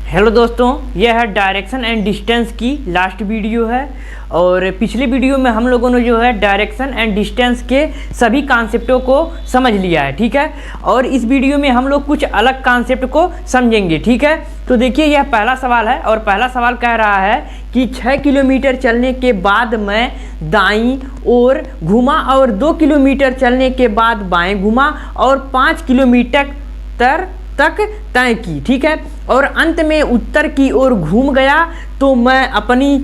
Hello दोस्तों, यह है डायरेक्शन एंड डिस्टेंस की लास्ट वीडियो है। और पिछले वीडियो में हम लोगों ने जो है डायरेक्शन एंड डिस्टेंस के सभी कॉन्सेप्टों को समझ लिया है, ठीक है। और इस वीडियो में हम लोग कुछ अलग कॉन्सेप्ट को समझेंगे, ठीक है। तो देखिए, यह पहला सवाल है और पहला सवाल कह रहा है कि 6 किलोमीटर चलने के बाद मैं दाईं ओर घूमा और 2 किलोमीटर चलने के बाद बाएं घूमा और 5 किलोमीटर तक तय की, ठीक है। और अंत में उत्तर की ओर घूम गया तो मैं अपनी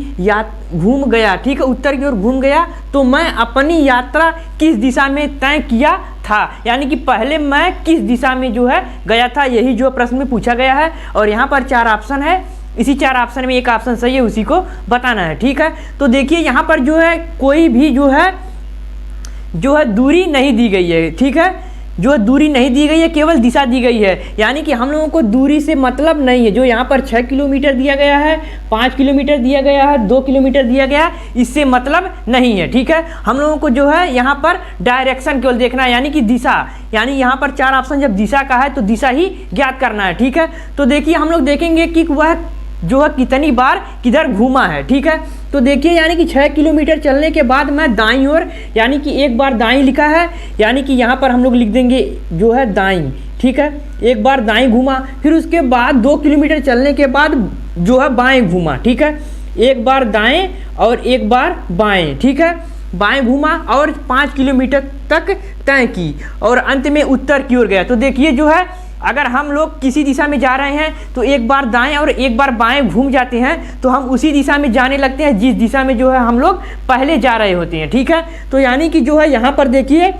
घूम गया, ठीक है। उत्तर की ओर घूम गया तो मैं अपनी यात्रा किस दिशा में तय किया था, यानी कि पहले मैं किस दिशा में जो है गया था, यही जो प्रश्न में पूछा गया है। और यहाँ पर 4 ऑप्शन है, इसी 4 ऑप्शन में एक ऑप्शन सही है, उसी को बताना है, ठीक है। तो देखिए, यहाँ पर जो है कोई भी जो है दूरी नहीं दी गई है, ठीक है। जो दूरी नहीं दी गई है, केवल दिशा दी गई है, यानी कि हम लोगों को दूरी से मतलब नहीं है। जो यहाँ पर 6 किलोमीटर दिया गया है, 5 किलोमीटर दिया गया है, 2 किलोमीटर दिया गया है, इससे मतलब नहीं है, ठीक है। हम लोगों को जो है यहाँ पर डायरेक्शन केवल देखना है, यानी कि दिशा। यानी यहाँ पर 4 ऑप्शन जब दिशा का है तो दिशा ही ज्ञात करना है, ठीक है। तो देखिए, हम लोग देखेंगे कि वह जो है कितनी बार किधर घूमा है, ठीक है। तो देखिए, यानी कि 6 किलोमीटर चलने के बाद मैं दाईं ओर, यानी कि एक बार दाईं लिखा है, यानी कि यहाँ पर हम लोग लिख देंगे जो है दाईं, ठीक है। एक बार दाईं घूमा, फिर उसके बाद 2 किलोमीटर चलने के बाद जो है बाएं घूमा, ठीक है। एक बार दाएं और एक बार बाएं, ठीक है। बाएं घूमा और 5 किलोमीटर तक तय की और अंत में उत्तर की ओर गया। तो देखिए, जो है अगर हम लोग किसी दिशा में जा रहे हैं तो एक बार दाएं और एक बार बाएं घूम जाते हैं तो हम उसी दिशा में जाने लगते हैं जिस दिशा में जो है हम लोग पहले जा रहे होते हैं, ठीक है। तो यानी कि जो है यहाँ पर देखिए,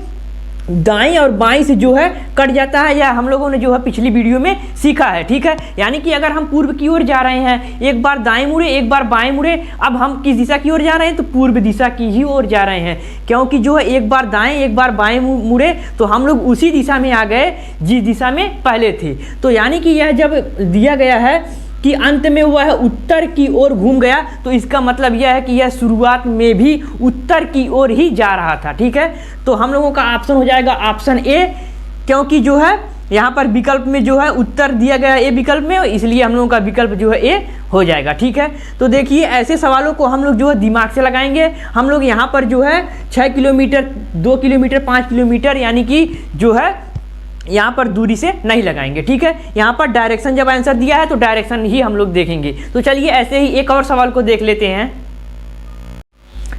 दाएं और बाएं से जो है कट जाता है, या हम लोगों ने जो है पिछली वीडियो में सीखा है, ठीक है। यानी कि अगर हम पूर्व की ओर जा रहे हैं, एक बार दाएं मुड़े एक बार बाएं मुड़े, अब हम किस दिशा की ओर जा रहे हैं तो पूर्व दिशा की ही ओर जा रहे हैं, क्योंकि जो है एक बार दाएं एक बार बाएं मुड़े तो हम लोग उसी दिशा में आ गए जिस दिशा में पहले थे। तो यानी कि यह जब दिया गया है कि अंत में वह उत्तर की ओर घूम गया, तो इसका मतलब यह है कि यह शुरुआत में भी उत्तर की ओर ही जा रहा था, ठीक है। तो हम लोगों का ऑप्शन हो जाएगा ऑप्शन ए, क्योंकि जो है यहाँ पर विकल्प में जो है उत्तर दिया गया ए विकल्प में, इसलिए हम लोगों का विकल्प जो है ए हो जाएगा, ठीक है। तो देखिए, ऐसे सवालों को हम लोग जो है दिमाग से लगाएंगे। हम लोग यहाँ पर जो है 6 किलोमीटर 2 किलोमीटर 5 किलोमीटर यानी कि जो है यहाँ पर दूरी से नहीं लगाएंगे, ठीक है। यहाँ पर डायरेक्शन जब आंसर दिया है तो डायरेक्शन ही हम लोग देखेंगे। तो चलिए, ऐसे ही एक और सवाल को देख लेते हैं।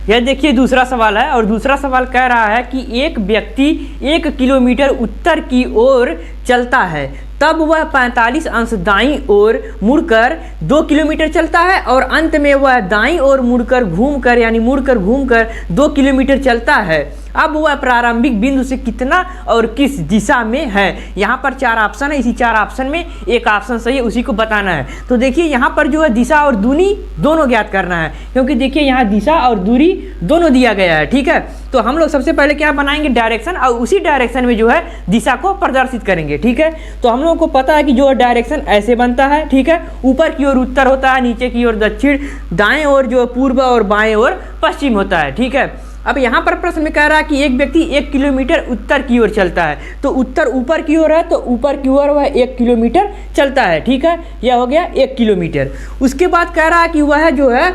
यह देखिए, दूसरा सवाल है और दूसरा सवाल कह रहा है कि एक व्यक्ति 1 किलोमीटर उत्तर की ओर चलता है, तब वह 45 अंश दाईं ओर मुड़कर 2 किलोमीटर चलता है और अंत में वह दाईं ओर मुड़कर घूमकर 2 किलोमीटर चलता है। अब वह प्रारंभिक बिंदु से कितना और किस दिशा में है। यहाँ पर 4 ऑप्शन है, इसी 4 ऑप्शन में एक ऑप्शन सही है, उसी को बताना है। तो देखिए, यहाँ पर जो है दिशा और दूरी दोनों ज्ञात करना है, क्योंकि देखिए यहाँ दिशा और दूरी दोनों दिया गया है, ठीक है। तो हम लोग सबसे पहले क्या बनाएंगे, डायरेक्शन, और उसी डायरेक्शन में जो है दिशा को प्रदर्शित करेंगे, ठीक है। तो हम लोगों को पता है कि जो डायरेक्शन ऐसे बनता है, ठीक है। ऊपर की ओर उत्तर होता है, नीचे की ओर दक्षिण, दाएं ओर जो पूर्व और बाएं ओर पश्चिम होता है, ठीक है। अब यहाँ पर प्रश्न में कह रहा है कि एक व्यक्ति 1 किलोमीटर उत्तर की ओर चलता है, तो उत्तर ऊपर की ओर है तो ऊपर की ओर वह 1 किलोमीटर चलता है, ठीक है। यह हो गया 1 किलोमीटर। उसके बाद कह रहा है कि वह जो है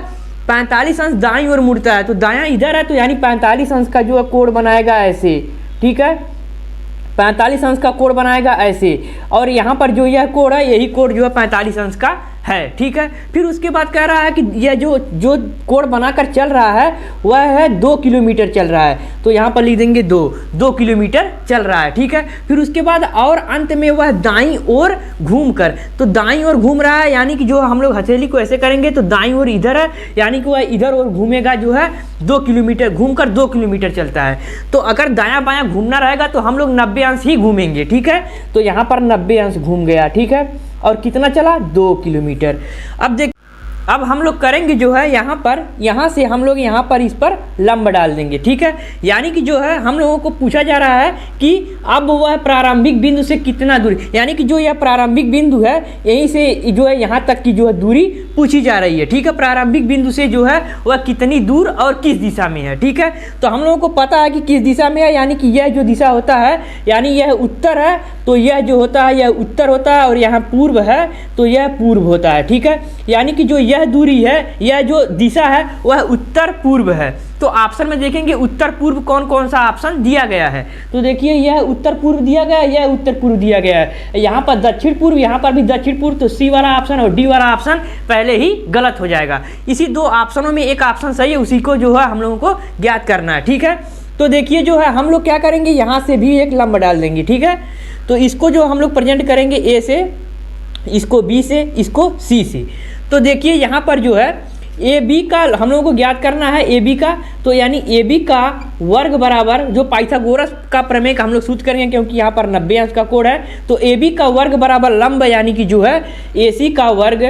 45 अंश दाईं ओर मुड़ता है, तो दायां इधर है, तो यानी 45 अंश का जो है कोण बनाएगा ऐसे, ठीक है। 45 अंश का कोण बनाएगा ऐसे, और यहाँ पर जो यह कोण है, यही कोण जो है 45 अंश का है, ठीक है। फिर उसके बाद कह रहा है कि यह जो कोण बनाकर चल रहा है वह है 2 किलोमीटर चल रहा है, तो यहाँ पर लिख देंगे 2 किलोमीटर चल रहा है, ठीक है। फिर उसके बाद और अंत में वह दाईं ओर घूमकर, तो दाईं ओर घूम रहा है, यानी कि जो हम लोग हथेली को ऐसे करेंगे तो दाईं ओर इधर है, यानी कि वह इधर ओर घूमेगा, जो है 2 किलोमीटर घूमकर 2 किलोमीटर चलता है। तो अगर दायां बायां घूमना रहेगा तो हम लोग 90 अंश ही घूमेंगे, ठीक है। तो यहाँ पर 90 अंश घूम गया, ठीक है। और कितना चला, 2 किलोमीटर। अब हम लोग करेंगे जो है यहाँ पर, यहाँ से हम लोग यहाँ पर इस पर लंब डाल देंगे, ठीक है। यानी कि जो है हम लोगों को पूछा जा रहा है कि अब वह प्रारंभिक बिंदु से कितना दूरी, यानी कि जो यह प्रारंभिक बिंदु है यहीं से जो है यहाँ तक की जो है दूरी पूछी जा रही है, ठीक है। प्रारंभिक बिंदु से जो है वह कितनी दूर और किस दिशा में है, ठीक है। तो हम लोगों को पता है कि किस दिशा में है, यानी कि यह जो दिशा होता है, यानी यह उत्तर है तो यह जो होता है यह उत्तर होता है, और यहाँ पूर्व है तो यह पूर्व होता है, ठीक है। यानी कि जो यह दूरी है, यह जो दिशा है वह उत्तर पूर्व है। तो ऑप्शन में देखेंगे उत्तर पूर्व कौन कौन सा ऑप्शन दिया गया है, तो देखिए यह उत्तर पूर्व दिया गया है, यह उत्तर पूर्व दिया गया है, यहाँ पर दक्षिण पूर्व, यहाँ पर भी दक्षिण पूर्व, तो सी वाला ऑप्शन और डी वाला ऑप्शन पहले ही गलत हो जाएगा। इसी दो ऑप्शनों में एक ऑप्शन सही है, उसी को जो है हम लोगों को ज्ञात करना है, ठीक है। तो देखिए जो है हम लोग क्या करेंगे, यहाँ से भी एक लंब डाल देंगे, ठीक है। तो इसको जो हम लोग प्रेजेंट करेंगे ए से, इसको बी से, इसको सी से। तो देखिए यहाँ पर जो है ए बी का हम लोगों को ज्ञात करना है, ए बी का, तो यानी ए बी का वर्ग बराबर जो पाइथागोरस का प्रमेय का हम लोग सूत्र करेंगे, क्योंकि यहाँ पर 90 अंश का कोड है। तो ए बी का वर्ग बराबर लंब, यानी कि जो है ए सी का वर्ग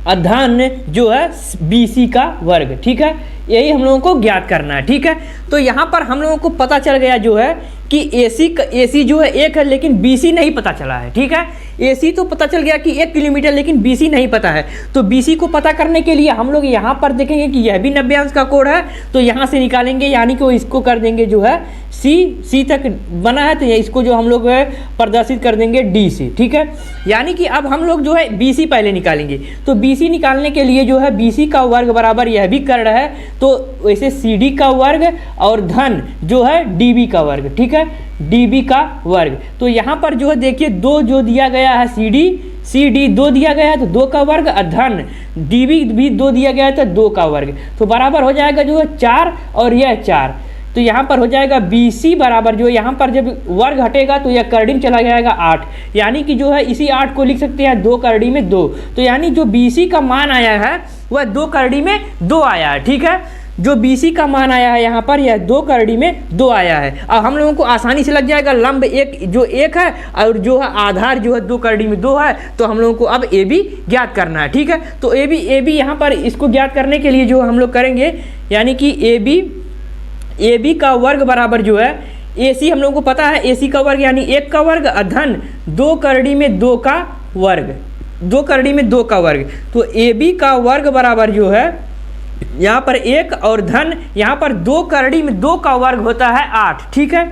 अधन जो है बी सी का वर्ग, ठीक है। यही हम लोगों को ज्ञात करना है, ठीक है। तो यहाँ पर हम लोगों को पता चल गया जो है कि ए सी जो है 1 है, लेकिन बी सी नहीं पता चला है, ठीक है। ए सी तो पता चल गया कि 1 किलोमीटर, लेकिन बी सी नहीं पता है। तो बी सी को पता करने के लिए हम लोग यहाँ पर देखेंगे कि यह भी 90 अंश का कोण है, तो यहाँ से निकालेंगे, यानी कि वो इसको कर देंगे जो है सी तक बना है, तो इसको जो हम लोग है प्रदर्शित कर देंगे डी से, ठीक है। यानी कि अब हम लोग जो है बी सी पहले निकालेंगे। तो बी सी निकालने के लिए जो है बी सी का वर्ग बराबर यह भी कर्ण है, तो वैसे सी डी का वर्ग और धन जो है डी बी का वर्ग, ठीक है, डी बी का वर्ग। तो यहाँ पर जो है देखिए 2 जो दिया गया है सी डी 2 दिया गया है, तो 2 का वर्ग, धन डी बी भी 2 दिया गया है, तो 2 का वर्ग, तो बराबर हो जाएगा जो है 4 और यह 4। तो यहाँ पर हो जाएगा बी सी बराबर जो यहाँ पर जब वर्ग हटेगा तो यह करड़ी में चला जाएगा 8, यानी कि जो है इसी 8 को लिख सकते हैं 2 करड़ी में 2। तो यानी जो बी सी का मान आया है वह 2 करड़ी में 2 आया है, ठीक है। जो बी सी का मान आया है यहाँ पर यह 2 करड़ी में 2 आया है। अब हम लोगों को आसानी से लग जाएगा, लंब एक है और जो है आधार जो है 2 करड़ी में 2 है, तो हम लोगों को अब ए बी ज्ञात करना है, ठीक है। तो ए बी यहाँ पर इसको ज्ञात करने के लिए जो हम लोग करेंगे, यानी कि ए बी का वर्ग बराबर जो है ए सी, हम लोगों को पता है ए सी का वर्ग यानी 1 का वर्ग अधन 2 करड़ी में 2 का वर्ग, 2 करड़ी में 2 का वर्ग। तो ए बी का वर्ग बराबर जो है यहाँ पर 1 और धन यहाँ पर 2 करड़ी में 2 का वर्ग होता है 8, ठीक है।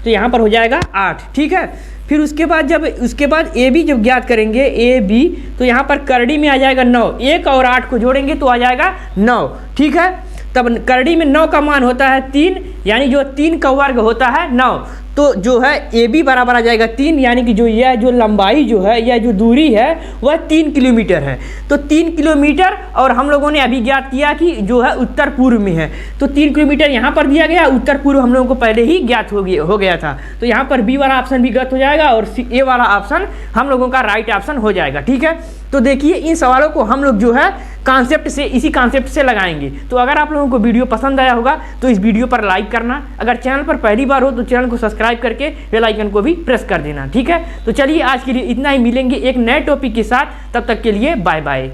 तो यहाँ पर हो जाएगा 8, ठीक है। फिर उसके बाद ए बी जब ज्ञात करेंगे ए बी, तो यहाँ पर करड़ी में आ जाएगा 9, 1 और 8 को जोड़ेंगे तो आ जाएगा 9, ठीक है। तब करड़ी में 9 का मान होता है 3, यानी जो 3 का वर्ग होता है 9। तो जो है ए बी बराबर आ जाएगा 3, यानी कि जो यह जो लंबाई जो है, यह जो दूरी है वह 3 किलोमीटर है। तो 3 किलोमीटर, और हम लोगों ने अभी ज्ञात किया कि जो है उत्तर पूर्व में है, तो 3 किलोमीटर यहाँ पर दिया गया, उत्तर पूर्व हम लोगों को पहले ही ज्ञात हो गया था। तो यहाँ पर बी वाला ऑप्शन भी गलत हो जाएगा और ए वाला ऑप्शन हम लोगों का राइट ऑप्शन हो जाएगा, ठीक है। तो देखिए इन सवालों को हम लोग जो है इसी कॉन्सेप्ट से लगाएंगे। तो अगर आप लोगों को वीडियो पसंद आया होगा तो इस वीडियो पर लाइक करना, अगर चैनल पर पहली बार हो तो चैनल को सब्सक्राइब करके बेल आइकन को भी प्रेस कर देना, ठीक है। तो चलिए आज के लिए इतना ही, मिलेंगे एक नए टॉपिक के साथ, तब तक के लिए बाय बाय।